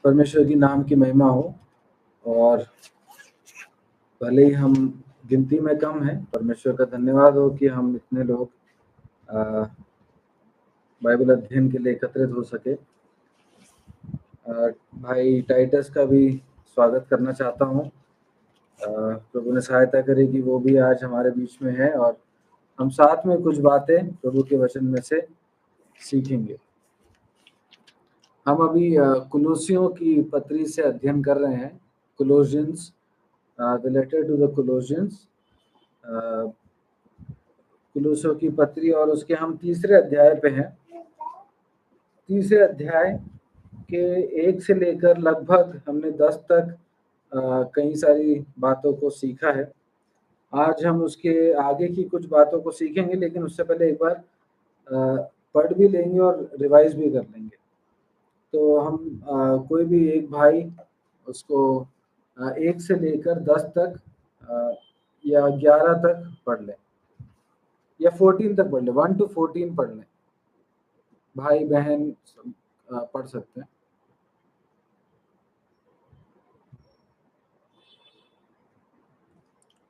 परमेश्वर की नाम की महिमा हो। और भले ही हम गिनती में कम हैं, परमेश्वर का धन्यवाद हो कि हम इतने लोग बाइबल अध्ययन के लिए एकत्रित हो सके। भाई टाइटस का भी स्वागत करना चाहता हूँ। प्रभु ने सहायता करी कि वो भी आज हमारे बीच में है और हम साथ में कुछ बातें प्रभु के वचन में से सीखेंगे। हम अभी कुलोसियों की पत्री से अध्ययन कर रहे हैं। कोलोसियंस, द लेटर टू द कोलोसियंस, कुलोसियों की पत्री, और उसके हम तीसरे अध्याय पे हैं। तीसरे अध्याय के 1 से लेकर लगभग हमने 10 तक कई सारी बातों को सीखा है। आज हम उसके आगे की कुछ बातों को सीखेंगे, लेकिन उससे पहले एक बार पढ़ भी लेंगे और रिवाइज भी कर लेंगे। तो हम कोई भी एक भाई उसको 1 से लेकर 10 तक या 11 तक पढ़ लें, या 14 तक पढ़ लें, 1 to 14 पढ़ लें। भाई बहन पढ़ सकते हैं।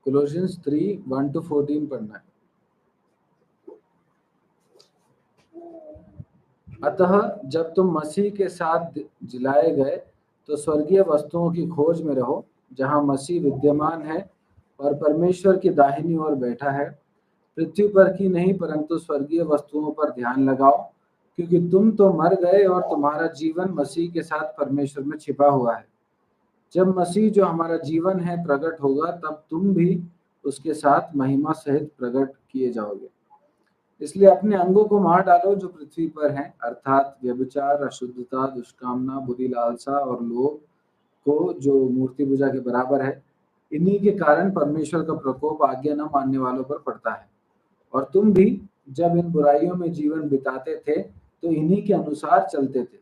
कोलोसियंस 3 1 to 14 पढ़ना है। अतः जब तुम मसीह के साथ जिलाए गए तो स्वर्गीय वस्तुओं की खोज में रहो, जहां मसीह विद्यमान है और परमेश्वर की दाहिनी ओर बैठा है। पृथ्वी पर की नहीं परंतु स्वर्गीय वस्तुओं पर ध्यान लगाओ, क्योंकि तुम तो मर गए और तुम्हारा जीवन मसीह के साथ परमेश्वर में छिपा हुआ है। जब मसीह जो हमारा जीवन है प्रकट होगा, तब तुम भी उसके साथ महिमा सहित प्रकट किए जाओगे। इसलिए अपने अंगों को मार डालो जो पृथ्वी पर हैं, अर्थात व्यभिचार, अशुद्धता, दुष्कामना, बुरी लालसा और लोभ को, जो मूर्ति पूजा के बराबर है। इन्हीं के कारण परमेश्वर का प्रकोप आज्ञा न मानने वालों पर पड़ता है। और तुम भी जब इन बुराइयों में जीवन बिताते थे तो इन्हीं के अनुसार चलते थे।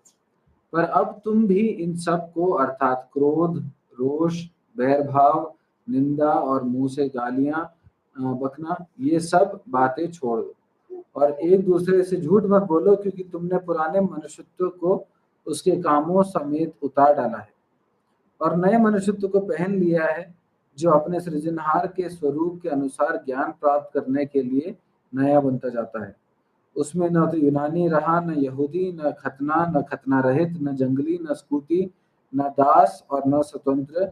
पर अब तुम भी इन सब को, अर्थात क्रोध, रोष, बैरभाव, निंदा और मुंह से गालियां बकना, ये सब बातें छोड़ दो और एक दूसरे से झूठ मत बोलो, क्योंकि तुमने पुराने मनुष्यत्व को उसके कामों समेत उतार डाला है और नए मनुष्यत्व को पहन लिया है, जो अपने सृजनहार के स्वरूप के अनुसार ज्ञान प्राप्त करने के लिए नया बनता जाता है। उसमें न तो यूनानी रहा, न यहूदी, न खतना रहित, न जंगली, न स्कूती, न दास और न स्वतंत्र,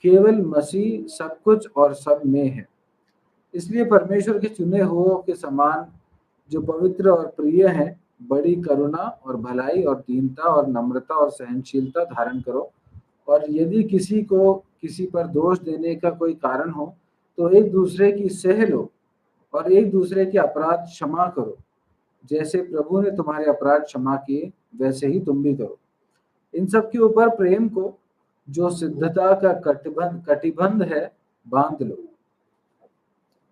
केवल मसीह सब कुछ और सब में है। इसलिए परमेश्वर के चुने हुओं के समान, जो पवित्र और प्रिय हैं, बड़ी करुणा और भलाई और दीनता और नम्रता और सहनशीलता धारण करो। और यदि किसी को किसी पर दोष देने का कोई कारण हो तो एक दूसरे की सह लो और एक दूसरे के अपराध क्षमा करो। जैसे प्रभु ने तुम्हारे अपराध क्षमा किए, वैसे ही तुम भी करो। इन सब के ऊपर प्रेम को, जो सिद्धता का कटिबंध है, बांध लो।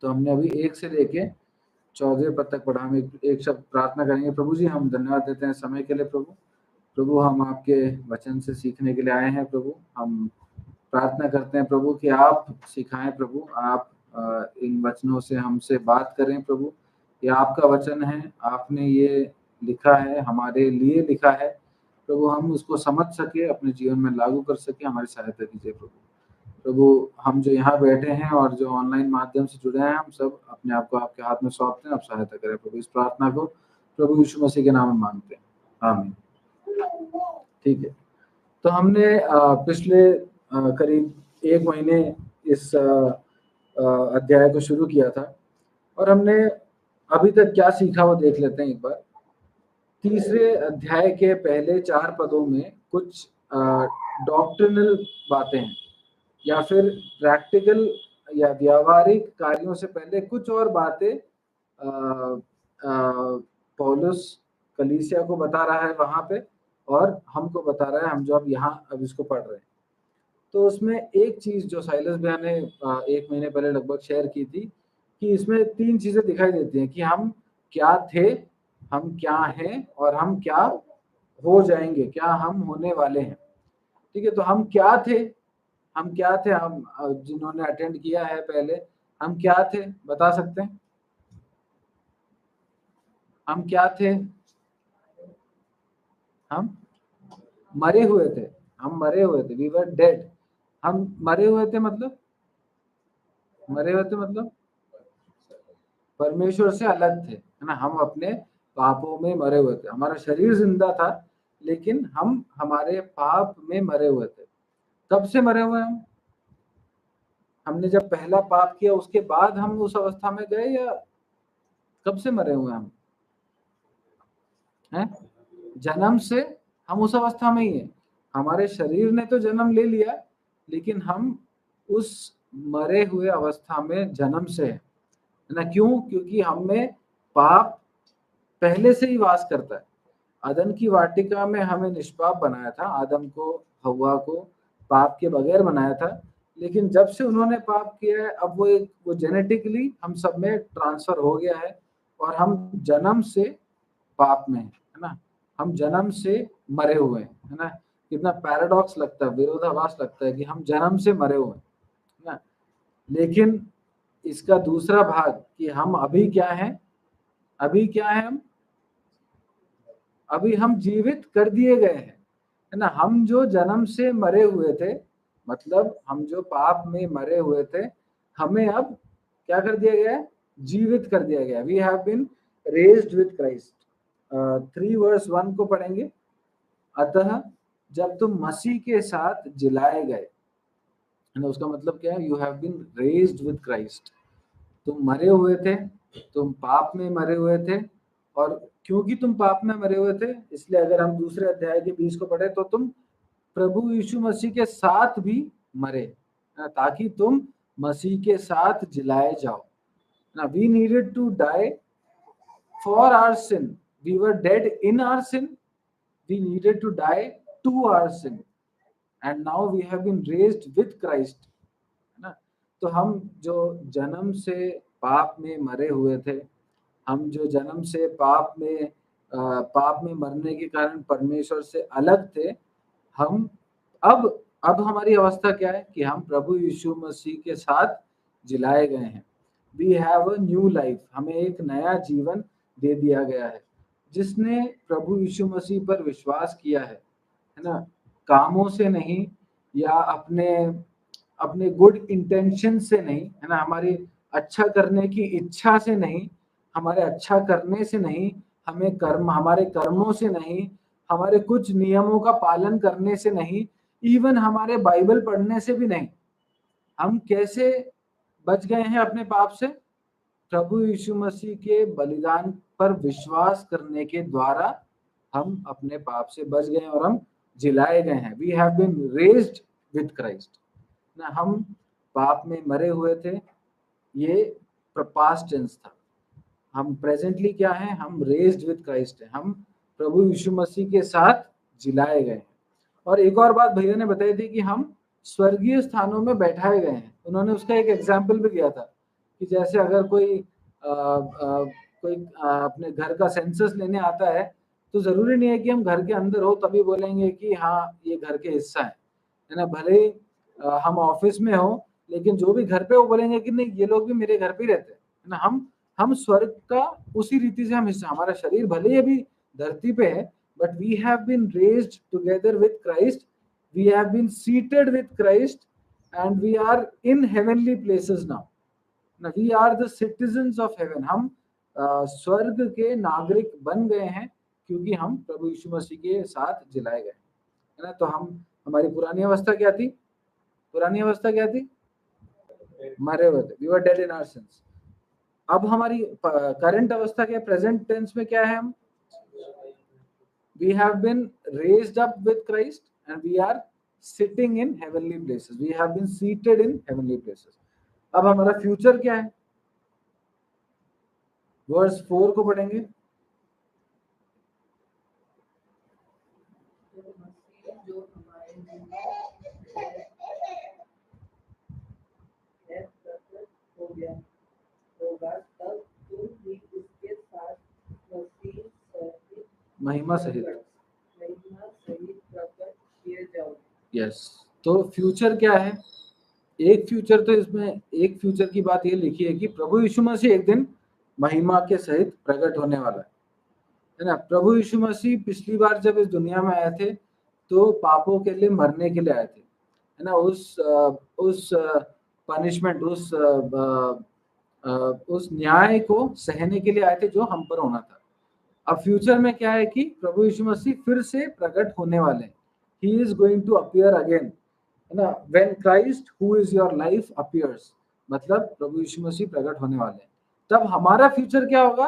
तो हमने अभी 1 से लेके 14 पद तक पढ़ा। हम एक शब्द प्रार्थना करेंगे। प्रभु जी, हम धन्यवाद देते हैं समय के लिए। प्रभु हम आपके वचन से सीखने के लिए आए हैं। प्रभु हम प्रार्थना करते हैं प्रभु कि आप सिखाएं। प्रभु आप इन वचनों से हमसे बात करें। प्रभु ये आपका वचन है, आपने ये लिखा है, हमारे लिए लिखा है। प्रभु हम उसको समझ सके, अपने जीवन में लागू कर सके, हमारी सहायता कीजिए। प्रभु हम जो यहाँ बैठे हैं और जो ऑनलाइन माध्यम से जुड़े हैं, हम सब अपने आप को आपके हाथ में सौंपते हैं। आप सहायता करें प्रभु। इस प्रार्थना को प्रभु यीशु मसीह के नाम में मांगते हैं, आमीन। ठीक है, तो हमने पिछले करीब 1 महीने इस अध्याय को शुरू किया था और हमने अभी तक क्या सीखा वो देख लेते हैं एक बार। तीसरे अध्याय के पहले 4 पदों में कुछ डॉक्ट्रिनल बातें हैं, या फिर प्रैक्टिकल या व्यावहारिक कार्यों से पहले कुछ और बातें पौलुस कलीसिया को बता रहा है वहां पे, और हमको बता रहा है, हम जो अब यहाँ अब इसको पढ़ रहे हैं। तो उसमें एक चीज जो साइलस भैया ने 1 महीने पहले लगभग शेयर की थी, कि इसमें 3 चीजें दिखाई देती हैं कि हम क्या थे, हम क्या हैं और हम क्या हो जाएंगे, क्या हम होने वाले हैं। ठीक है, तो हम क्या थे, हम जिन्होंने अटेंड किया है पहले, हम क्या थे बता सकते हैं? हम क्या थे? हम मरे हुए थे। हम मरे हुए थे, वी वर डेड। हम मरे हुए थे मतलब, मरे हुए थे मतलब परमेश्वर से अलग थे, है ना। हम अपने पापों में मरे हुए थे, हमारा शरीर जिंदा था लेकिन हम हमारे पाप में मरे हुए थे। कब से मरे हुए हम? हमने जब पहला पाप किया उसके बाद हम उस अवस्था में गए, या कब से मरे हुए हम हैं? जन्म से हम उस अवस्था में ही है। हमारे शरीर ने तो जन्म ले लिया लेकिन हम उस मरे हुए अवस्था में जन्म से है ना। क्यों? क्योंकि हम में पाप पहले से ही वास करता है। अदन की वाटिका में हमें निष्पाप बनाया था, आदम को, हव्वा को पाप के बगैर बनाया था। लेकिन जब से उन्होंने पाप किया है, अब वो जेनेटिकली हम सब में ट्रांसफर हो गया है और हम जन्म से पाप में है ना। हम जन्म से मरे हुए हैं, है ना। कितना पैराडॉक्स लगता है, विरोधाभास लगता है कि हम जन्म से मरे हुए हैं, है ना। लेकिन इसका दूसरा भाग कि हम अभी क्या हैं, अभी क्या है हम, अभी हम जीवित कर दिए गए हैं, है ना। हम जो जन्म से मरे हुए थे, मतलब हम जो पाप में मरे हुए थे, हमें अब क्या कर दिया गया है? जीवित कर दिया गया। We have been raised with Christ. 3:1 को पढ़ेंगे। अतः जब तुम मसीह के साथ जिलाए गए, है ना, उसका मतलब क्या है? You have been raised with Christ. तुम मरे हुए थे, तुम पाप में मरे हुए थे, और क्योंकि तुम पाप में मरे हुए थे इसलिए अगर हम दूसरे अध्याय के 20 को पढ़े तो तुम प्रभु यीशु मसीह के साथ भी मरे, ताकि तुम मसीह के साथ जिलाए जाओ ना। We needed to die for our sin, we were dead in our sin, we needed to die to our sin, and now we have been raised with Christ, है ना। तो हम जो जन्म से पाप में मरे हुए थे, हम जो जन्म से पाप में मरने के कारण परमेश्वर से अलग थे, हम अब हमारी अवस्था क्या है कि हम प्रभु यीशु मसीह के साथ जिलाए गए हैं। We have a new life, हमें एक नया जीवन दे दिया गया है। जिसने प्रभु यीशु मसीह पर विश्वास किया है ना, कामों से नहीं, या अपने अपने गुड इंटेंशन से नहीं, है ना, हमारी अच्छा करने की इच्छा से नहीं, हमारे अच्छा करने से नहीं, हमारे कर्मों से नहीं, हमारे कुछ नियमों का पालन करने से नहीं, इवन हमारे बाइबल पढ़ने से भी नहीं। हम कैसे बच गए हैं अपने पाप से? प्रभु यीशु मसीह के बलिदान पर विश्वास करने के द्वारा हम अपने पाप से बच गए और हम जिलाए गए हैं। We have been raised with Christ ना। हम पाप में मरे हुए थे, ये पास्ट टेंस था। हम प्रेजेंटली क्या है? हम रेज्ड विद क्राइस्ट है, हम प्रभु यीशु मसीह के साथ जिलाए गए हैं। और एक और बात भैया ने बताई थी कि हम स्वर्गीय स्थानों में बैठाए गए हैं। उन्होंने उसका एक एग्जाम्पल भी दिया था कि जैसे अगर कोई अपने घर का सेंसस लेने आता है तो जरूरी नहीं है कि हम घर के अंदर हो तभी बोलेंगे कि हाँ ये घर के हिस्सा है ना। भले ही हम ऑफिस में हो, लेकिन जो भी घर पे वो बोलेंगे कि नहीं ये लोग भी मेरे घर पे ही रहते हैं, है ना। हम स्वर्ग का उसी रीति से हम हिस्सा, हमारा शरीर भले ही अभी धरती पे है, but we have been raised together with Christ, we have been seated with Christ, and we are in heavenly places now. We are the citizens of heaven. हम स्वर्ग के नागरिक बन गए हैं क्योंकि हम प्रभु यीशु मसीह के साथ जिलाए गए, है ना। तो हमारी पुरानी अवस्था क्या थी? पुरानी अवस्था क्या थी? मरे हुए थे, we were dead in our sins. अब हमारी करंट अवस्था क्या? प्रेजेंट टेंस में क्या है? हम we have been raised up with Christ and we are sitting in heavenly places, we have been seated in heavenly places. अब हमारा फ्यूचर क्या है? वर्स 4 को पढ़ेंगे। महिमा सहित यस। तो फ्यूचर क्या है? एक फ्यूचर तो इसमें, एक फ्यूचर की बात ये लिखी है कि प्रभु यीशु मसीह एक दिन महिमा के सहित प्रकट होने वाला है ना। प्रभु यीशु मसीह पिछली बार जब इस दुनिया में आए थे तो पापों के लिए मरने के लिए आए थे, है ना। उस पनिशमेंट, उस न्याय को सहने के लिए आए थे जो हम पर होना था। अब फ्यूचर में क्या है कि प्रभु यीशु मसीह फिर से प्रकट होने वाले हैं। He is going to appear again, है ना। When Christ who is your life appears, मतलब प्रभु यीशु मसीह प्रकट होने वाले हैं। तब हमारा फ्यूचर क्या होगा?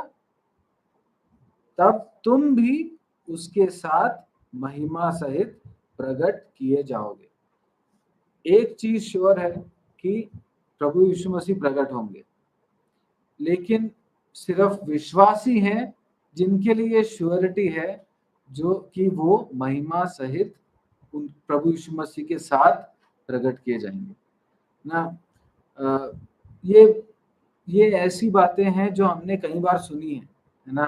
तब तुम भी उसके साथ महिमा सहित प्रकट किए जाओगे। एक चीज श्योर है कि प्रभु यीशु मसीह प्रकट होंगे, लेकिन सिर्फ विश्वासी हैं जिनके लिए श्योरिटी है जो कि वो महिमा सहित प्रभु यीशु मसीह के साथ प्रकट किए जाएंगे ना। ये ऐसी बातें हैं जो हमने कई बार सुनी है ना।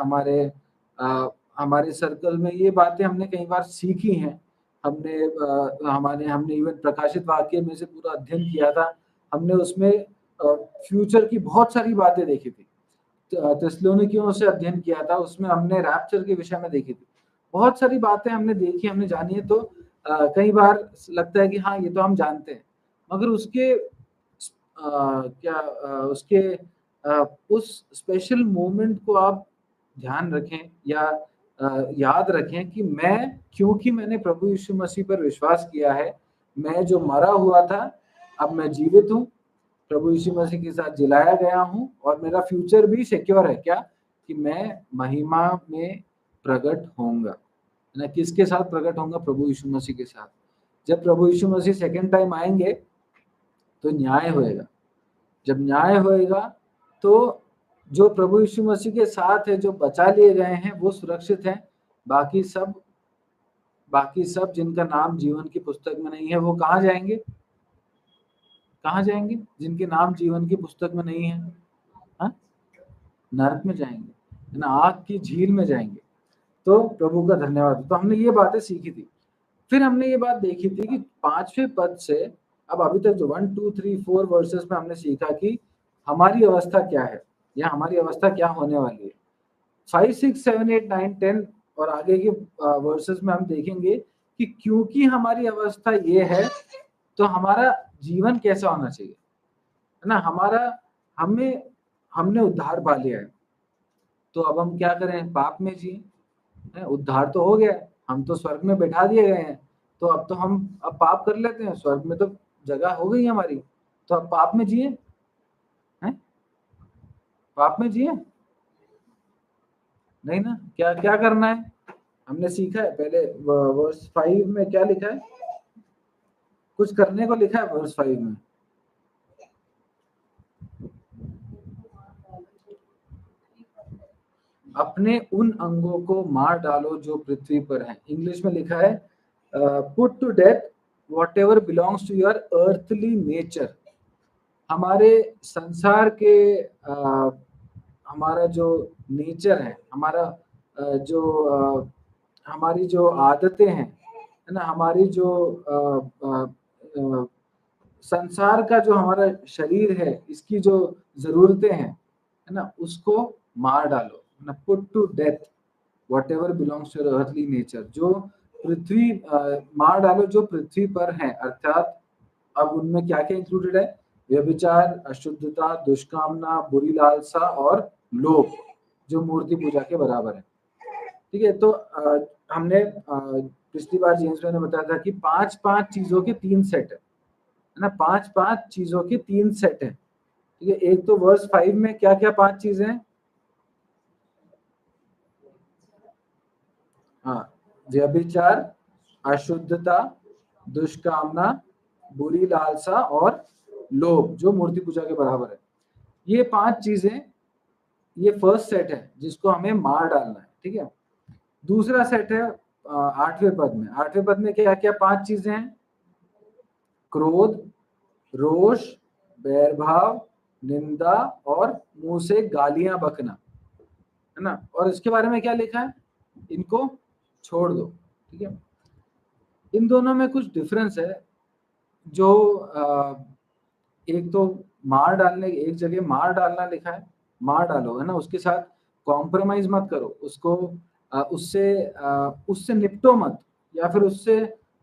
हमारे सर्कल में ये बातें हमने कई बार सीखी हैं। हमने इवन प्रकाशित वाक्य में से पूरा अध्ययन किया था। हमने उसमें फ्यूचर की बहुत सारी बातें देखी थी। थिस्सलुनीकियों से अध्ययन किया था, उसमें हमने रैप्चर के विषय में देखी थी। बहुत सारी बातें हमने देखी, हमने जानी है। तो कई बार लगता है कि हाँ, ये तो हम जानते हैं, मगर उस स्पेशल मोमेंट को आप ध्यान रखें या याद रखें कि क्योंकि मैंने प्रभु यीशु मसीह पर विश्वास किया है, मैं जो मरा हुआ था अब मैं जीवित हूँ, प्रभु यीशु मसीह के साथ जिलाया गया हूँ, और मेरा फ्यूचर भी सिक्योर है। क्या? कि मैं महिमा में प्रकट होऊंगा ना। किसके साथ प्रकट होऊंगा? प्रभु यीशु मसीह के साथ। जब प्रभु यीशु मसीह सेकंड टाइम आएंगे तो न्याय होएगा। जब न्याय होएगा तो जो प्रभु यीशु मसीह के साथ है, जो बचा लिए गए हैं, वो सुरक्षित हैं। बाकी सब जिनका नाम जीवन की पुस्तक में नहीं है, वो कहाँ जाएंगे? कहाँ जाएंगे? जिनके नाम जीवन की पुस्तक में नहीं है, हाँ? नरक में जाएंगे, है ना, आग की झील में जाएंगे। तो प्रभु का धन्यवाद। तो हमने ये बातें सीखी थी। फिर हमने ये बात देखी थी कि 5वें पद से अब अभी तक जो 1 2 3 4 वर्सेस में हमने सीखा कि हमारी अवस्था क्या है या हमारी अवस्था क्या होने वाली है। 5 6 7 8 9 10 और आगे के वर्सेस में हम देखेंगे कि क्योंकि हमारी अवस्था ये है तो हमारा जीवन कैसा होना चाहिए, है ना। हमने उद्धार पा लिया है, तो अब हम क्या करें? पाप में जिए। उद्धार तो हो गया है, हम तो स्वर्ग में बैठा दिए गए हैं, तो अब तो हम अब पाप कर लेते हैं। स्वर्ग में तो जगह हो गई हमारी, तो अब पाप में जिए, हैं? पाप में जिए नहीं ना। क्या क्या करना है? हमने सीखा है पहले वर्स 5 में क्या लिखा है? कुछ करने को लिखा है वर्स 5 में। अपने उन अंगों को मार डालो जो पृथ्वी पर हैं। इंग्लिश में लिखा है put to death whatever belongs to your earthly nature. हमारे संसार के हमारा जो नेचर है, हमारी जो आदतें हैं, है ना, हमारी जो संसार का जो हमारा शरीर है, इसकी जो जरूरतें हैं, है ना, उसको मार डालो ना। Put to death whatever belongs to earthly nature, जो पृथ्वी मार डालो जो पृथ्वी पर है। अर्थात अब उनमें क्या क्या इंक्लूडेड है? व्यभिचार, अशुद्धता, दुष्कामना, बुरी लालसा और लोभ, जो मूर्ति पूजा के बराबर है। ठीक है। तो हमने पिछली बार जेम्स ने बताया था कि 5-5 चीजों के 3 सेट है ना। 5-5 चीजों के 3 सेट है। ठीक है। एक तो वर्स 5 में क्या क्या 5 चीजें हैं? हाँ, व्यभिचार, अशुद्धता, दुष्कामना, बुरी लालसा और लोभ, जो मूर्ति पूजा के बराबर है। ये 5 चीजें, ये फर्स्ट सेट है जिसको हमें मार डालना है। ठीक है। दूसरा सेट है 8वें पद में। 8वें पद में क्या क्या 5 चीजें हैं? क्रोध, रोष, बैरभाव, निंदा और मुंह से गालियां बकना, है ना। और इसके बारे में क्या लिखा है? इनको छोड़ दो। ठीक है। इन दोनों में कुछ डिफरेंस है। जो एक तो मार डालने, एक जगह मार डालना लिखा है, मार डालो, है ना, उसके साथ कॉम्प्रोमाइज मत करो, उसको उससे निपटो मत, या फिर उससे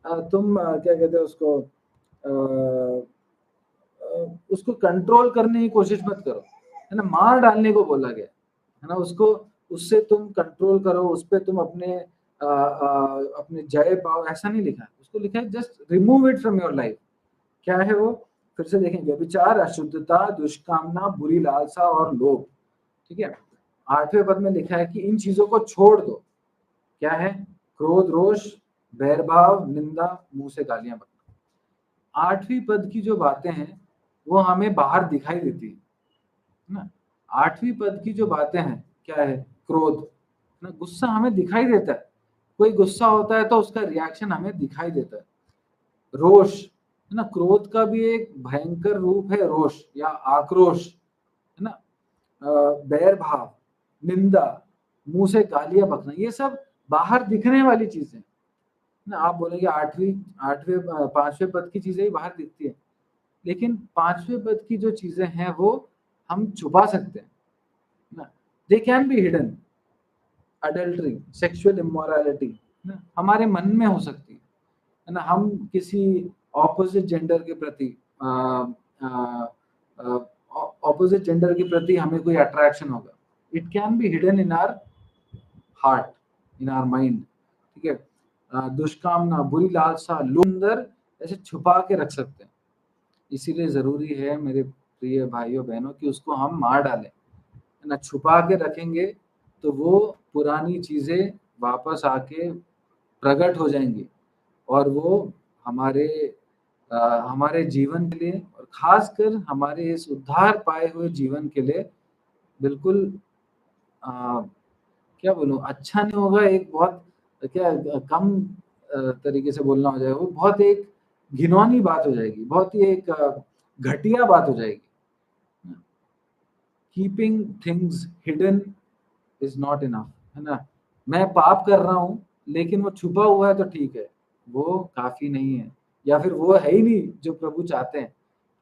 तुम क्या कहते हैं उसको, उसको कंट्रोल करने की कोशिश मत करो, है ना, मार डालने को बोला गया है ना, उसको, उससे तुम कंट्रोल करो, उस पर तुम अपने जय पाओ, ऐसा नहीं लिखा है। उसको लिखा है just remove it from your life. क्या है वो, फिर से देखेंगे, व्यभिचार, अशुद्धता, दुष्कामना, बुरी लालसा और लोभ। ठीक है, 8वें पद में लिखा है कि इन चीजों को छोड़ दो। क्या है, क्रोध, रोष, बैरभाव, निंदा, मुंह से गालियां बकना। 8वीं पद की जो बातें हैं वो हमें बाहर दिखाई देती है ना। 8वीं पद की जो बातें हैं, क्या है, क्रोध ना, गुस्सा हमें दिखाई देता है, कोई गुस्सा होता है तो उसका रिएक्शन हमें दिखाई देता है। रोष है ना, क्रोध का भी एक भयंकर रूप है रोष या आक्रोश, है ना। बैर भाव, निंदा, मुंह से गालियां बकना, ये सब बाहर दिखने वाली चीजें ना। आप बोलेंगे 8वें 5वें पद की चीजें ही बाहर दिखती है, लेकिन 5वें पद की जो चीजें हैं वो हम छुपा सकते हैं ना। They can be hidden. Adultery, sexual immorality ना हमारे मन में हो सकती है ना। हम किसी ऑपोजिट जेंडर के प्रति ऑपोजिट जेंडर के प्रति हमें कोई अट्रैक्शन होगा, it can be hidden in our heart, in our mind. ठीक है, दुष्कामना, बुरी लालसा, अंदर ऐसे छुपा के रख सकते हैं। इसीलिए जरूरी है मेरे प्रिय भाइयों बहनों कि उसको हम मार डालें, है ना। छुपा के रखेंगे तो वो पुरानी चीजें वापस आके प्रकट हो जाएंगी, और वो हमारे हमारे जीवन के लिए, और खासकर हमारे इस उद्धार पाए हुए जीवन के लिए बिल्कुल क्या बोलूं, अच्छा नहीं होगा, एक बहुत क्या कम तरीके से बोलना हो जाएगा, वो बहुत एक घिनौनी बात हो जाएगी, बहुत ही एक घटिया बात हो जाएगी। Keeping things hidden is not enough, है ना। मैं पाप कर रहा हूं लेकिन वो छुपा हुआ है तो ठीक है, वो काफी नहीं है, या फिर वो है ही नहीं जो प्रभु चाहते हैं।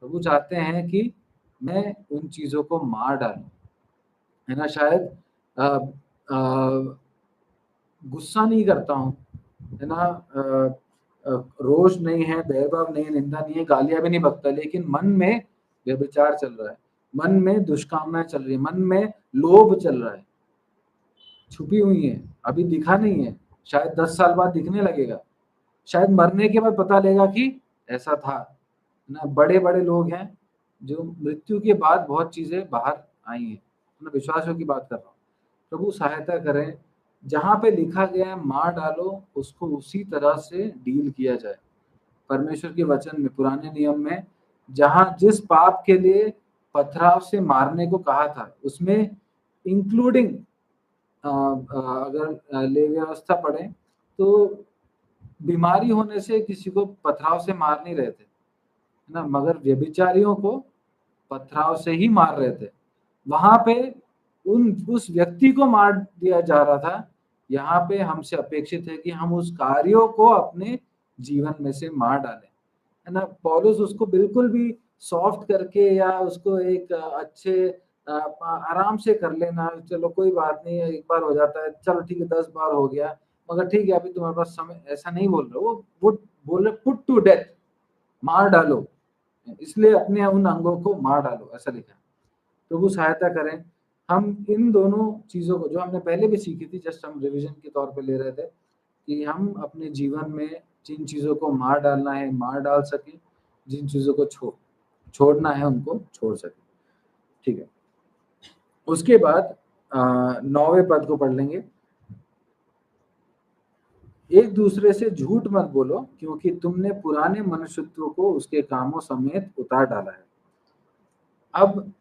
प्रभु चाहते हैं कि मैं उन चीजों को मार डालूं, है ना। शायद अ, अ, गुस्सा नहीं करता हूँ, है ना, रोष नहीं है, बैरभाव नहीं है, निंदा नहीं है, गालियां भी नहीं बकता, लेकिन मन में व्यभिचार चल रहा है, मन में दुष्कामनाएं चल रही है, मन में लोभ चल रहा है, छुपी हुई है, अभी दिखा नहीं है, शायद 10 साल बाद दिखने लगेगा, शायद मरने के बाद पता लगेगा कि ऐसा था ना। बड़े बड़े लोग हैं जो मृत्यु के बाद बहुत चीजें बाहर आई हैं, मैं विश्वासों की बात कर रहा हूँ। प्रभु सहायता करें, जहां पे लिखा गया है मार डालो, उसको उसी तरह से डील किया जाए। परमेश्वर के वचन में, पुराने नियम में, जहां जिस पाप के लिए पथराव से मारने को कहा था, उसमें इंक्लूडिंग अगर ले व्यवस्था पढ़े तो बीमारी होने से किसी को पथराव से मार नहीं रहे थे, है ना, मगर व्यभिचारियों को पथराव से ही मार रहे थे। वहां पे उस व्यक्ति को मार दिया जा रहा था, यहाँ पे हमसे अपेक्षित है कि हम उस कार्यों को अपने जीवन में से मार डालें, है ना। पौलुस उसको बिल्कुल भी सॉफ्ट करके या उसको एक अच्छे आराम से कर लेना, चलो कोई बात नहीं है, एक बार हो जाता है, चलो ठीक है 10 बार हो गया, मगर ठीक है अभी तुम्हारे पास समय, ऐसा नहीं बोल रहे वो बोल रहे पुट टू डेथ, मार डालो, इसलिए अपने उन अंगों को मार डालो, ऐसा लिखा। प्रभु सहायता करें, हम इन दोनों चीजों को जो हमने पहले भी सीखी थी, जस्ट हम रिवीजन के तौर पे ले रहे थे, कि हम अपने जीवन में जिन चीजों को मार डालना है मार डाल सके, जिन चीजों को छोड़ना है उनको छोड़ सके। ठीक है, उसके बाद 9वें पद को पढ़ लेंगे। एक दूसरे से झूठ मत बोलो, क्योंकि तुमने पुराने मनुष्यत्व को उसके कामों समेत उतार डाला है। अब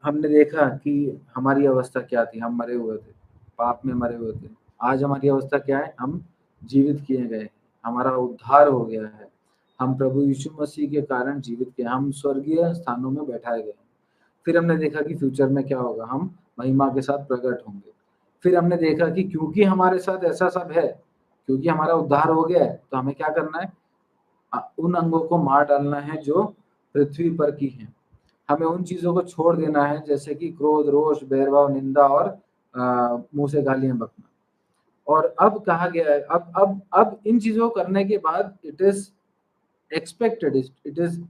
हमने देखा कि हमारी अवस्था क्या थी, हम मरे हुए थे, पाप में मरे हुए थे। आज हमारी अवस्था क्या है, हम जीवित किए गए, हमारा उद्धार हो गया है, हम प्रभु यीशु मसीह के कारण जीवित किए, हम स्वर्गीय स्थानों में बैठाए गए। फिर हमने देखा कि फ्यूचर में क्या होगा, हम महिमा के साथ प्रकट होंगे। फिर हमने देखा कि क्योंकि हमारे साथ ऐसा सब है, क्योंकि हमारा उद्धार हो गया है, तो हमें क्या करना है, उन अंगों को मार डालना है जो पृथ्वी पर की हैं। हमें उन चीजों को छोड़ देना है जैसे कि क्रोध, रोष, बैरभाव, निंदा और मुंह से गालियां बकना। और अब कहा गया है, अब इन चीजों को करने के बाद it is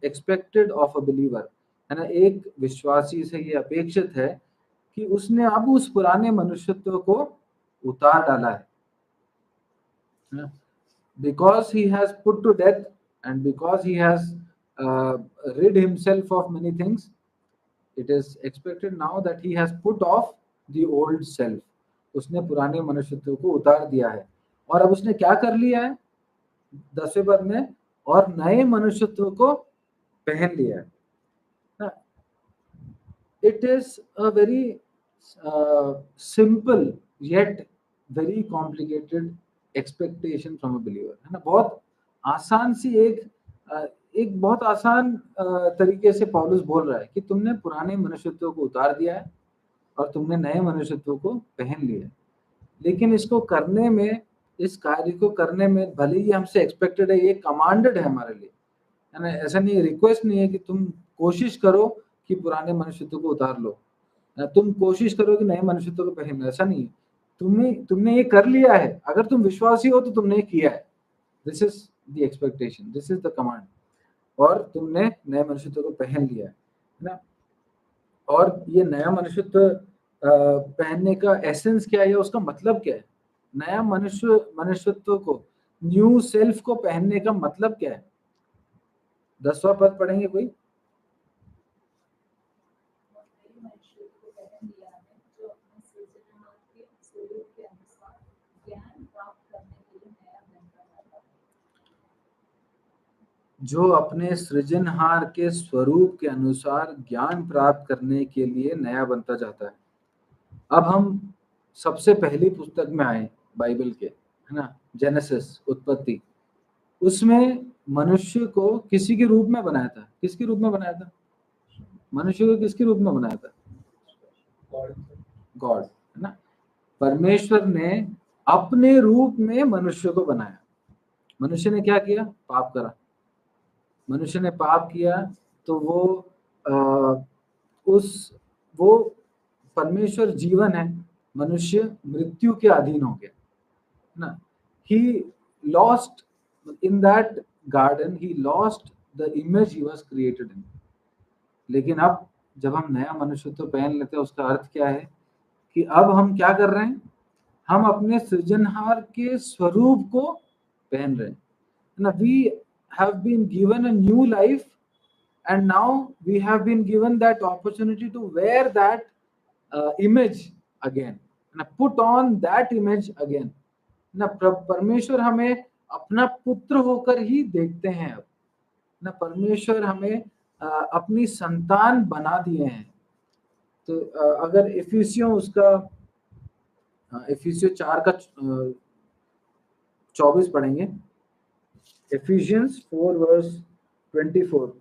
expected of a believer, है ना। एक विश्वासी से ये अपेक्षित है कि उसने अब उस पुराने मनुष्यत्व को उतार डाला है, because he has put to death and because he has rid himself of many things. It is expected now that he has put off the old self. उसने पुराने मनुष्यत्व को उतार दिया है और अब उसने क्या कर लिया है 10वें पद में, और नए मनुष्यत्व को पहन लिया है। It is a very simple yet very complicated expectation from a believer, है ना। बहुत आसान सी एक बहुत आसान तरीके से पौलुस बोल रहा है कि तुमने पुराने मनुष्यत्व को उतार दिया है और तुमने नए मनुष्यत्व को पहन लिया है। लेकिन इसको करने में, इस कार्य को करने में, भले ही हमसे एक्सपेक्टेड है, ये कमांडेड है हमारे लिए, है ना। ऐसा नहीं, रिक्वेस्ट नहीं है कि तुम कोशिश करो कि पुराने मनुष्यत्व को उतार लो, तुम कोशिश करो कि नए मनुष्यत्व को पहन लो, ऐसा नहीं है। तुमने ये कर लिया है, अगर तुम विश्वासी हो तो तुमने किया है। This is the expectation, this is the command, और तुमने नए मनुष्यत्व को पहन लिया है ना। और ये नया मनुष्यत्व पहनने का एसेंस क्या है, उसका मतलब क्या है? नया मनुष्यत्व को, न्यू सेल्फ को पहनने का मतलब क्या है? 10वां पद पढ़ेंगे कोई? जो अपने सृजनहार के स्वरूप के अनुसार ज्ञान प्राप्त करने के लिए नया बनता जाता है। अब हम सबसे पहली पुस्तक में आए बाइबल के, है ना, जेनेसिस, उत्पत्ति। उसमें मनुष्य को किसी के रूप में बनाया था। किसके रूप में बनाया था? मनुष्य को किसके रूप में बनाया था? गॉड, है ना। परमेश्वर ने अपने रूप में मनुष्य को बनाया। मनुष्य ने क्या किया? पाप करा। मनुष्य ने पाप किया तो वो परमेश्वर जीवन है, मनुष्य मृत्यु के अधीन हो गया ना। He lost in that garden, he lost the image he was created in. लेकिन अब जब हम नया मनुष्यत्व पहन लेते हैं, उसका अर्थ क्या है कि अब हम क्या कर रहे हैं? हम अपने सृजनहार के स्वरूप को पहन रहे हैं ना। We have been given a new life and now we have been given that opportunity to wear that image again, na put on that image again, ना। परमेश्वर हमें अपना पुत्र होकर ही देखते हैं अब ना। परमेश्वर हमें अपनी संतान बना दिए हैं। तो अगर इफिसियों उसका इफिसियों 4 का 24 पढ़ेंगे, Ephesians 4 verse 24।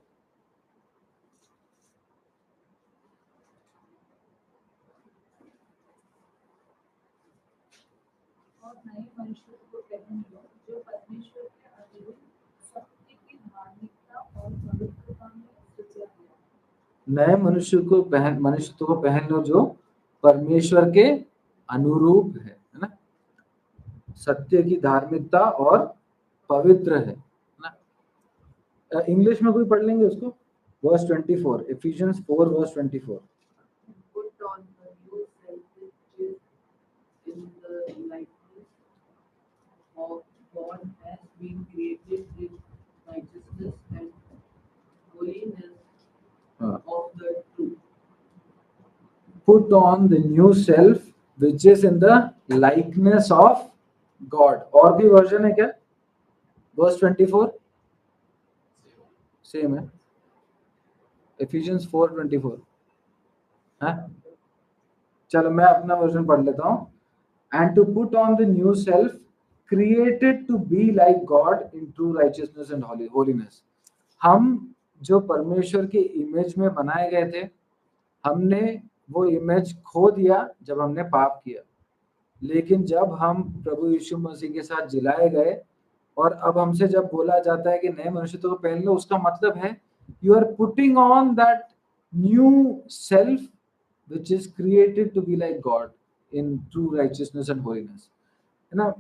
और नए मनुष्य को पहन लो, जो परमेश्वर के अनुरूप सत्य की धार्मिकता और पवित्रता में सृजा गया। नए मनुष्यत्व को पहन लो जो परमेश्वर के अनुरूप है ना, सत्य की धार्मिकता और पवित्र है ना। इंग्लिश में कोई पढ़ लेंगे उसको? Verse 24, Ephesians 4 verse 24। Put on the new self, which is in the likeness of God, has been created in righteousness and holiness of the truth. Put on the new self which is in the likeness of God। और भी version है क्या? Verse 24 same है, Ephesians 4:24 है। चलो मैं अपना version पढ़ लेता हूँ। And to put on the new self created to be like God in true righteousness and holiness। हम जो परमेश्वर के इमेज में बनाए गए थे, हमने वो इमेज खो दिया जब हमने पाप किया। लेकिन जब हम प्रभु यीशु मसीह के साथ जिलाए गए और अब हमसे जब बोला जाता है कि नए मनुष्यत्व को पहन लो, उसका मतलब है you are putting on that new self which is created to be like God in true righteousness and holiness। है ना,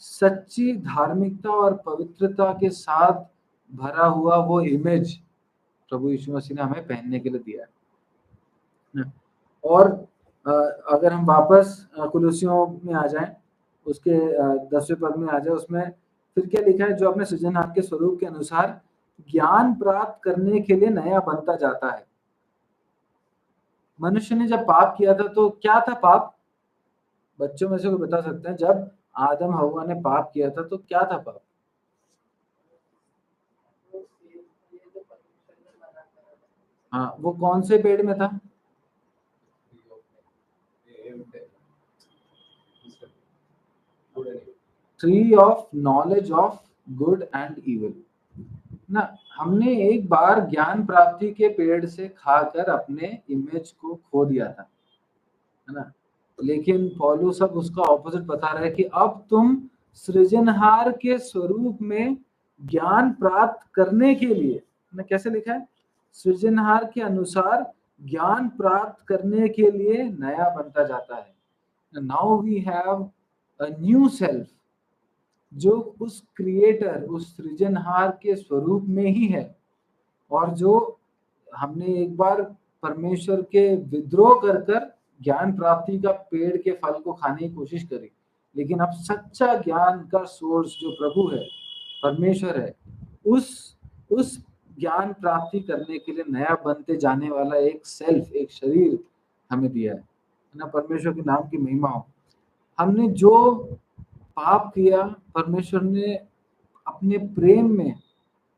सच्ची धार्मिकता और पवित्रता के साथ भरा हुआ वो इमेज प्रभु यीशु मसीह ने हमें पहनने के लिए दिया है। और अगर हम वापस कुलुसियों में आ जाएं, उसके 10वें पद में आ जाए, उसमें फिर क्या लिखा है, जो अपने सृजनहार के स्वरूप के अनुसार ज्ञान प्राप्त करने के लिए नया बनता जाता है। मनुष्य ने जब पाप किया था तो क्या था पाप? बच्चों में से कोई बता सकते हैं, जब आदम हव्वा ने पाप किया था तो क्या था पाप? हाँ, वो कौन से पेड़ में था? Tree of knowledge of good and evil ना। हमने एक बार ज्ञान प्राप्ति के पेड़ से खाकर अपने इमेज को खो दिया था, है ना। लेकिन पौलुस अब उसका ऑपोजिट बता रहा है कि अब तुम सृजनहार के स्वरूप में ज्ञान प्राप्त करने के लिए, ना कैसे लिखा है, सृजनहार के अनुसार ज्ञान प्राप्त करने के लिए नया बनता जाता है। Now we have a new self, जो उस क्रिएटर, उस सृजनहार के स्वरूप में ही है, और जो हमने एक बार परमेश्वर के विद्रोह कर कर ज्ञान प्राप्ति का पेड़ के फल को खाने की कोशिश करी, लेकिन अब सच्चा ज्ञान का सोर्स जो प्रभु है, परमेश्वर है, उस ज्ञान प्राप्ति करने के लिए नया बनते जाने वाला एक सेल्फ, एक शरीर हमें दिया है ना। परमेश्वर के नाम की महिमा हो। हमने जो पाप किया, परमेश्वर ने अपने प्रेम में, है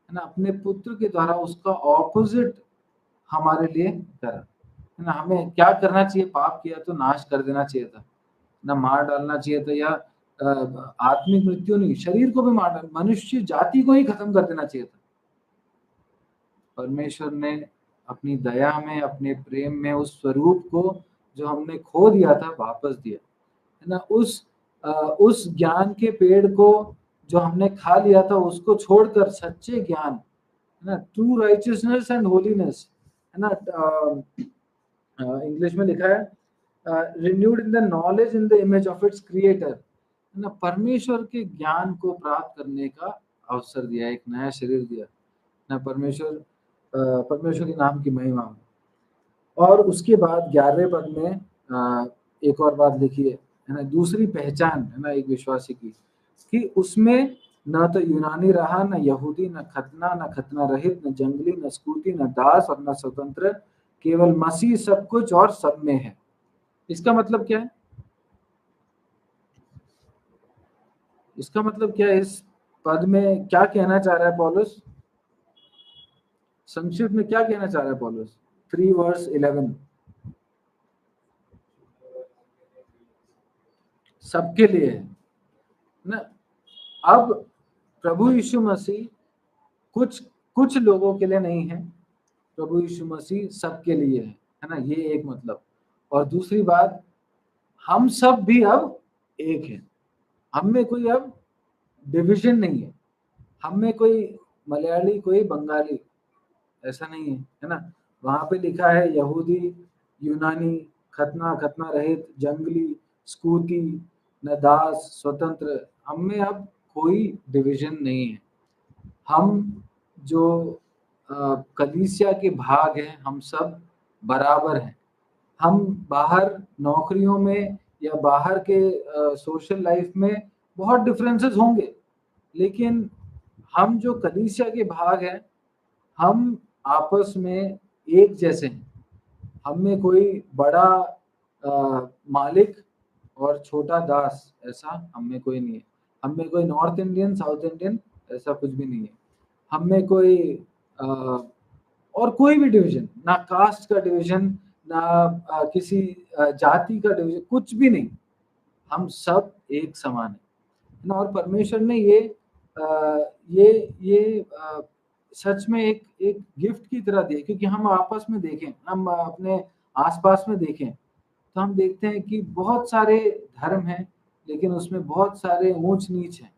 ना, अपने पुत्र के द्वारा उसका ऑपोजिट हमारे लिए करा, है ना। हमें क्या करना चाहिए? पाप किया तो नाश कर देना चाहिए था ना, मार डालना चाहिए था, या आत्मिक मृत्यु नहीं, शरीर को भी मार डाल, मनुष्य जाति को ही खत्म कर देना चाहिए था। परमेश्वर ने अपनी दया में, अपने प्रेम में उस स्वरूप को जो हमने खो दिया था वापस दिया, है ना। उस ज्ञान के पेड़ को जो हमने खा लिया था उसको छोड़कर सच्चे ज्ञान, है ना, ट्रू राइचियसनेस एंड होलीनेस, है ना, इंग्लिश में लिखा है renewed in the knowledge in the image of its creator, है ना, परमेश्वर के ज्ञान को प्राप्त करने का अवसर दिया, एक नया शरीर दिया ना। परमेश्वर के नाम की महिमा हो। और उसके बाद 11वें पद में एक और बात लिखी है ना, दूसरी पहचान, है ना, एक विश्वासी की, कि उसमें न तो यूनानी रहा, न यहूदी, न खतना रहित, न जंगली, न स्कूती, न दास और न स्वतंत्र, केवल मसीह सब कुछ और सब में है। इसका मतलब क्या है? इसका मतलब क्या है? इस पद में क्या कहना चाह रहा है पौलुस? संक्षिप्त में क्या कहना चाह रहा है पौलुस? 3 वर्स 11, सबके लिए है ना। अब प्रभु यीशु मसीह कुछ कुछ लोगों के लिए नहीं है, प्रभु यीशु मसीह सबके लिए है ना, ये एक मतलब। और दूसरी बात, हम सब भी अब एक हैं, हम में कोई अब डिवीजन नहीं है, हम में कोई मलयाली, कोई बंगाली, ऐसा नहीं है ना। वहां पे लिखा है यहूदी, यूनानी, खतना रहित, जंगली, स्कूती, न दास, स्वतंत्र, हम में अब कोई डिवीजन नहीं है। हम जो कलीसिया के भाग हैं, हम सब बराबर हैं। हम बाहर नौकरियों में या बाहर के सोशल लाइफ में बहुत डिफरेंसेस होंगे, लेकिन हम जो कलीसिया के भाग हैं, हम आपस में एक जैसे हैं। हम में कोई बड़ा मालिक और छोटा दास, ऐसा हम में कोई नहीं है। हम में कोई नॉर्थ इंडियन, साउथ इंडियन, ऐसा कुछ भी नहीं है। हम में कोई और कोई भी डिवीजन, ना कास्ट का डिवीजन, ना किसी जाति का डिवीजन, कुछ भी नहीं। हम सब एक समान है ना। और परमेश्वर ने ये सच में एक गिफ्ट की तरह दिया, क्योंकि हम आपस में देखें, हम अपने आसपास में देखें, तो हम देखते हैं कि बहुत सारे धर्म हैं, लेकिन उसमें बहुत सारे ऊंच नीच हैं।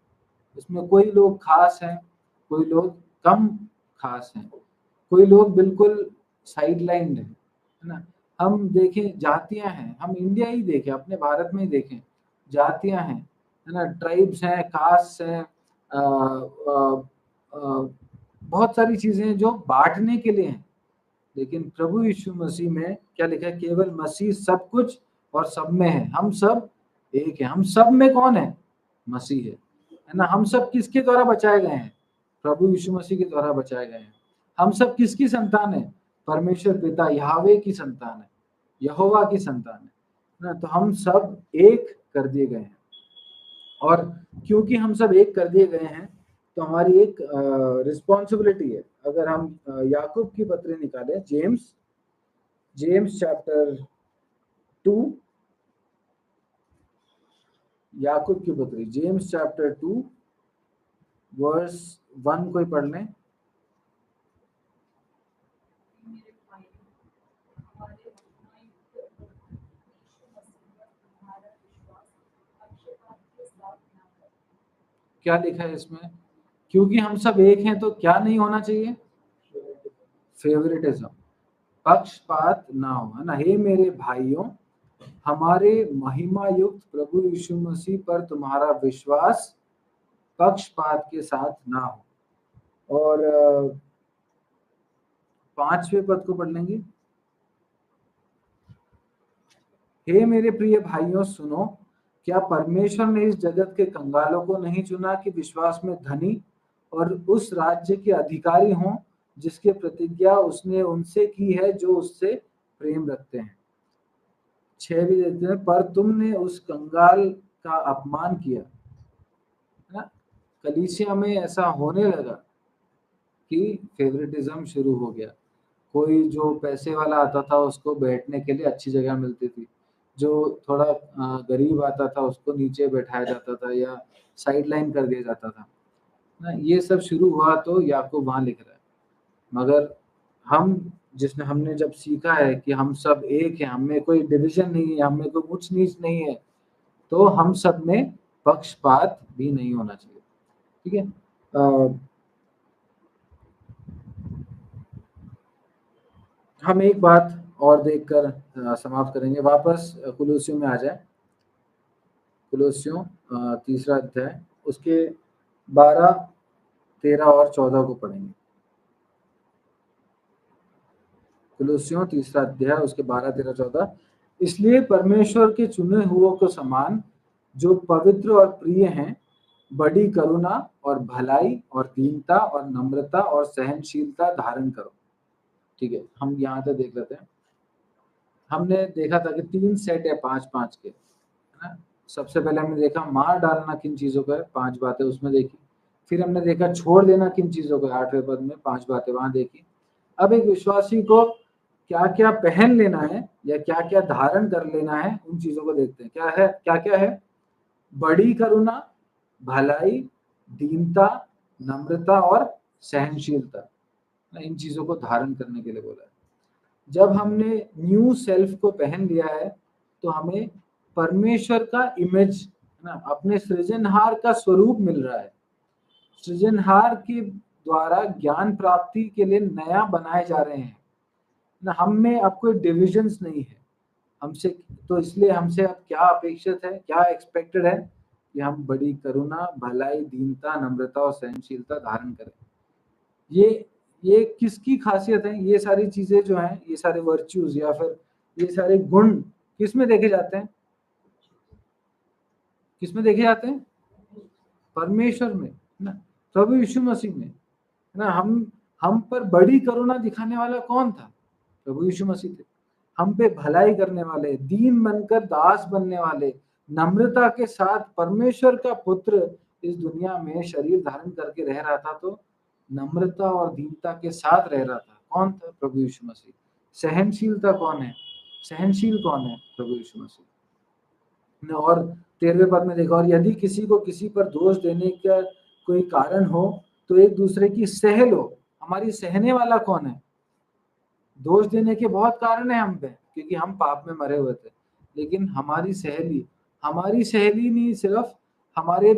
उसमें कोई लोग खास हैं, कोई लोग कम खास हैं, कोई लोग बिल्कुल साइड लाइन है ना। हम देखें, जातियां हैं, हम इंडिया ही देखें, अपने भारत में ही देखें, जातियां हैं, है ना, ट्राइब्स हैं, कास्ट हैं, बहुत सारी चीजें हैं जो बांटने के लिए हैं। लेकिन प्रभु यीशु मसीह में क्या लिखा है? केवल मसीह सब कुछ और सब में है। हम सब एक है। हम सब में कौन है? मसीह है ना। हम सब किसके द्वारा बचाए गए हैं? प्रभु यीशु मसीह के द्वारा बचाए गए हैं। हम सब किसकी संतान है? परमेश्वर पिता याहवे की संतान है, यहोवा की संतान है ना। तो हम सब एक कर दिए गए हैं, और क्योंकि हम सब एक कर दिए गए हैं तो हमारी एक रिस्पॉन्सिबिलिटी है। अगर हम याकूब की पत्री निकालें, जेम्स चैप्टर 2, याकूब की पत्री जेम्स चैप्टर 2 वर्स 1 कोई पढ़ लें। क्या लिखा है इसमें? क्योंकि हम सब एक हैं तो क्या नहीं होना चाहिए? फेवरेटिज्म, पक्षपात ना हो, है ना। हे मेरे भाइयों, हमारे महिमा युक्त प्रभु यीशु मसीह पर तुम्हारा विश्वास पक्षपात के साथ ना हो। और 5वें पद को पढ़ लेंगे। हे मेरे प्रिय भाइयों सुनो, क्या परमेश्वर ने इस जगत के कंगालों को नहीं चुना कि विश्वास में धनी और उस राज्य के अधिकारी हों जिसके प्रतिज्ञा उसने उनसे की है जो उससे प्रेम रखते हैं। 6 भी देखते हैं, पर तुमने उस कंगाल का अपमान किया, है ना। कलीसिया में ऐसा होने लगा कि फेवरेटिज्म शुरू हो गया। कोई जो पैसे वाला आता था उसको बैठने के लिए अच्छी जगह मिलती थी, जो थोड़ा गरीब आता था उसको नीचे बैठाया जाता था या साइड लाइन कर दिया जाता था ना। ये सब शुरू हुआ तो याकूब वहां लिख रहा है। मगर हमने जब सीखा है कि हम सब एक हैं, हमें कोई डिवीजन नहीं है, हमें कोई ऊंच नीच नहीं है, तो हम सब में पक्षपात भी नहीं होना चाहिए। ठीक है। हम एक बात और देखकर समाप्त करेंगे। वापस कुलुस्सियों में आ जाए। कुलुस्सियों 3 अध्याय, उसके 12, 13 और 14 को पढ़ेंगे। कुलुस्सियों 3 अध्याय, उसके 12, 13, 14। इसलिए परमेश्वर के चुने हुओं को समान, जो पवित्र और प्रिय हैं, बड़ी करुणा और भलाई और दीनता और नम्रता और सहनशीलता धारण करो। ठीक है, हम यहाँ तक देख लेते हैं। हमने देखा था कि 3 सेट है 5-5 के, है ना। सबसे पहले हमने देखा मार डालना किन चीजों का है, 5 बातें उसमें देखी। फिर हमने देखा छोड़ देना किन चीजों का, 8वें पद में 5 बातें वहां देखी। अब एक विश्वासी को क्या क्या पहन लेना है या क्या क्या धारण कर लेना है, उन चीजों को देखते हैं। क्या क्या है? बड़ी करुणा, भलाई, दीनता, नम्रता और सहनशीलता। इन चीजों को धारण करने के लिए बोला है। जब हमने न्यू सेल्फ को पहन लिया है तो हमें परमेश्वर का इमेज, है ना, अपने सृजनहार का स्वरूप मिल रहा है। सृजनहार के द्वारा ज्ञान प्राप्ति के लिए नया बनाए जा रहे हैं ना। हम में अब कोई डिविजन्स नहीं है हमसे, तो इसलिए हमसे अब क्या अपेक्षित है, क्या एक्सपेक्टेड है कि हम बड़ी करुणा, भलाई, दीनता, नम्रता और सहनशीलता धारण करें। ये किसकी खासियत है? ये सारी चीजें जो हैं, ये सारे वर्च्यूज या फिर ये सारे गुण किस में देखे जाते हैं? किस में देखे जाते हैं? परमेश्वर में, ना, प्रभु यीशु मसीह में, है ना। हम पर बड़ी करुणा दिखाने वाला कौन था? प्रभु यीशु मसीह थे। हम पे भलाई करने वाले, दीन बनकर दास बनने वाले, नम्रता के साथ परमेश्वर का पुत्र इस दुनिया में शरीर धारण करके रह रहा था, तो नम्रता और दीनता के साथ रह रहा था। कौन था? प्रभु यीशु मसीह। सहनशीलता कौन है? सहनशील कौन है? प्रभु यीशु मसीह। और 13वें पद में देखा, और यदि किसी को किसी पर दोष देने का कोई कारण हो तो एक दूसरे की सह लो। हमारी सहने वाला कौन है? दोष देने के बहुत कारण है हम पे, क्योंकि हम पाप में मरे हुए थे, लेकिन हमारी सहेली नहीं, सिर्फ हमारे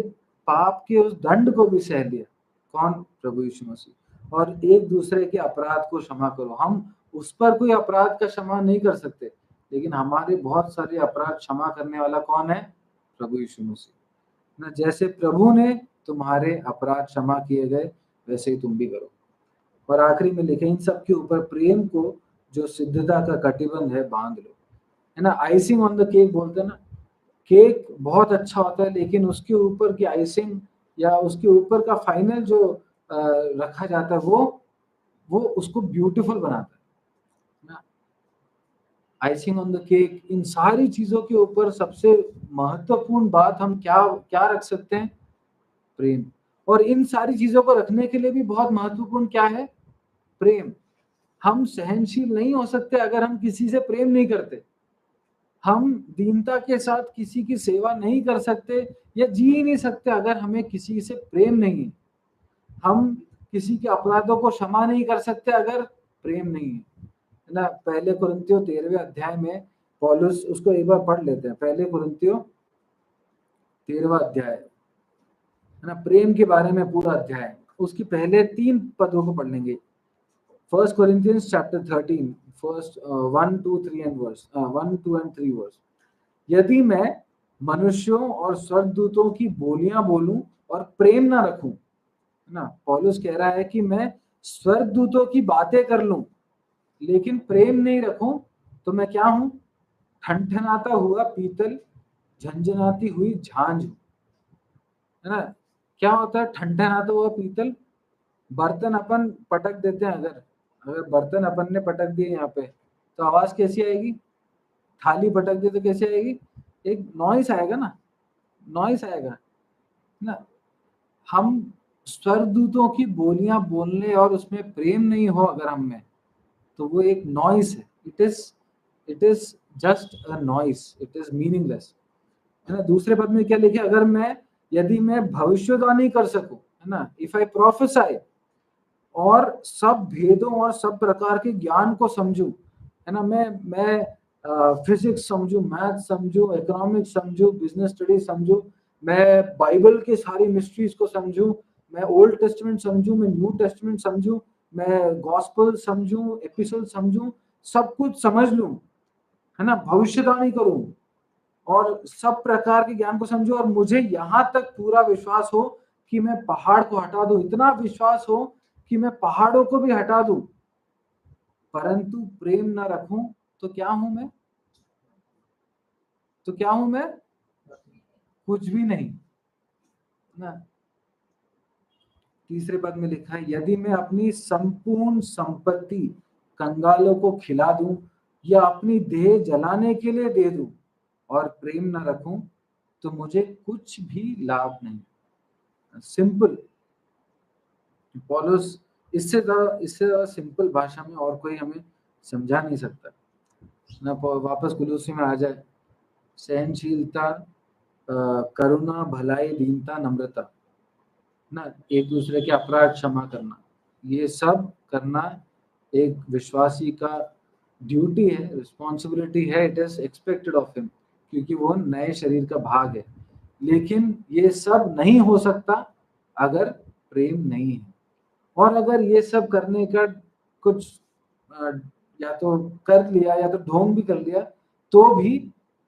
पाप के उस दंड को भी सह लिया। कौन? प्रभु यीशु मसीह। और एक दूसरे के अपराध को क्षमा करो। हम उस पर कोई अपराध का क्षमा नहीं कर सकते, लेकिन हमारे बहुत सारे अपराध क्षमा करने वाला कौन है? प्रभु यीशु मसीह ना, जैसे प्रभु ने तुम्हारे अपराध क्षमा किए गए वैसे ही तुम भी करो। और आखिरी में लिखे इन सब के ऊपर प्रेम को जो सिद्धता का कटिबंध है बांध लो, है ना। आइसिंग ऑन द केक बोलते हैं ना, केक बहुत अच्छा होता है लेकिन उसके ऊपर की आइसिंग या उसके ऊपर का फाइनल जो रखा जाता है वो उसको ब्यूटीफुल बनाता है ना। आइसिंग ऑन द केक, इन सारी चीजों के ऊपर सबसे महत्वपूर्ण बात हम क्या क्या रख सकते हैं? प्रेम। और इन सारी चीजों को रखने के लिए भी बहुत महत्वपूर्ण क्या है? प्रेम। हम सहनशील नहीं हो सकते अगर हम किसी से प्रेम नहीं करते। हम दीनता के साथ किसी की सेवा नहीं कर सकते या जी ही नहीं सकते अगर हमें किसी से प्रेम नहीं है। हम किसी के अपराधों को क्षमा नहीं कर सकते अगर प्रेम नहीं है ना। पहले कुरिन्थियों 13वें अध्याय में पौलुस, उसको एक बार पढ़ लेते हैं। पहले कुरिन्थियों 13वां अध्याय, है ना, प्रेम के बारे में पूरा अध्याय, उसकी पहले 3 पदों को पढ़ लेंगे। First Corinthians chapter 13 first 1 2 3 and verse 1 2 and 3 verse. यदि मैं मनुष्यों और स्वर्गदूतों की बोलियां बोलूं और प्रेम ना रखूं, है ना, पौलुस कह रहा है कि मैं स्वर्गदूतों की बातें कर लूं लेकिन प्रेम नहीं रखूं तो मैं क्या हूं? ठनठनाता हुआ पीतल, झंझनाती हुई झांझ, है ना। क्या होता है ठनठनाता हुआ पीतल? बर्तन अपन पटक देते हैं, अगर अगर बर्तन अपन ने पटक दिए यहाँ पे तो आवाज कैसी आएगी? थाली पटक दी तो कैसे आएगी? एक नॉइस आएगा ना, नॉइस आएगा ना। हम स्वर्गदूतों की बोलियां बोलने और उसमें प्रेम नहीं हो अगर हम में, तो वो एक नॉइस है। It is just a noise, it is meaningless, है ना। दूसरे पद में क्या लिखे? अगर मैं, यदि मैं भविष्यवाणी कर सकूं, है ना, इफ आई प्रोफेसाई, और सब भेदों और सब प्रकार के ज्ञान को समझूं, है ना, मैं फिजिक्स समझूं, मैथ समझूं, इकोनॉमिक्स समझूं, बिजनेस स्टडीज समझूं, मैं बाइबल के सारी मिस्ट्रीज को समझूं, मैं ओल्ड टेस्टमेंट समझूं, मैं न्यू टेस्टमेंट समझूं, मैं गॉस्पल समझूं, एपिसोड समझूं, सब कुछ समझ लूं, है ना, भविष्यवाणी करूं और सब प्रकार के ज्ञान को समझूं, और मुझे यहां तक पूरा विश्वास हो कि मैं पहाड़ को हटा दूं, इतना विश्वास हो कि मैं पहाड़ों को भी हटा दूं, परंतु प्रेम ना रखूं तो क्या हूं मैं? तो क्या हूं मैं? कुछ भी नहीं ना। तीसरे पद में लिखा है, यदि मैं अपनी संपूर्ण संपत्ति कंगालों को खिला दूं या अपनी देह जलाने के लिए दे दूं और प्रेम ना रखूं तो मुझे कुछ भी लाभ नहीं। सिंपल। पॉलुस इससे ज्यादा सिंपल भाषा में और कोई हमें समझा नहीं सकता ना। वापस कुलूसी में आ जाए, सहनशीलता, करुणा, भलाई, दीनता, नम्रता, ना, एक दूसरे के अपराध क्षमा करना, ये सब करना एक विश्वासी का ड्यूटी है, रिस्पॉन्सिबिलिटी है, it is expected of him, क्योंकि वो नए शरीर का भाग है। लेकिन ये सब नहीं हो सकता अगर प्रेम नहीं है। और अगर ये सब करने का कुछ अ, या तो कर लिया या तो ढोंग भी कर लिया तो भी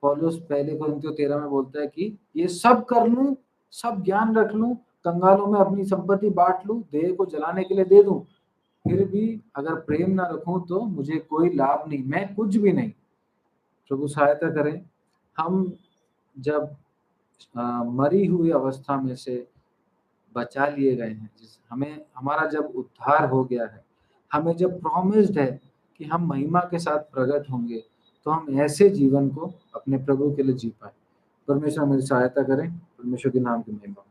पौलुस पहले कोरिन्थियों 13 में बोलता है कि ये सब कर लूं, सब ज्ञान रख लूं, कंगालों में अपनी संपत्ति बांट लूं, देह को जलाने के लिए दे दूं, फिर भी अगर प्रेम ना रखूं तो मुझे कोई लाभ नहीं, मैं कुछ भी नहीं। प्रभु सहायता करें। हम जब मरी हुई अवस्था में से बचा लिए गए हैं, जिस हमें, हमारा जब उद्धार हो गया है, हमें जब प्रॉमिस्ड है कि हम महिमा के साथ प्रकट होंगे, तो हम ऐसे जीवन को अपने प्रभु के लिए जी पाए। परमेश्वर मेरी सहायता करें। परमेश्वर के नाम की महिमा।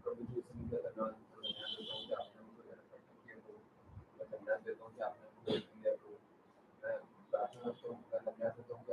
प्रभु जी इस समय धन्यवाद देता हूँ कि आपने मुझको धन्यवाद देता हूँ कि आपने मुझे दिया। तो मैं प्रार्थना करता हूँ, मैं धन्यवाद देता हूँ कि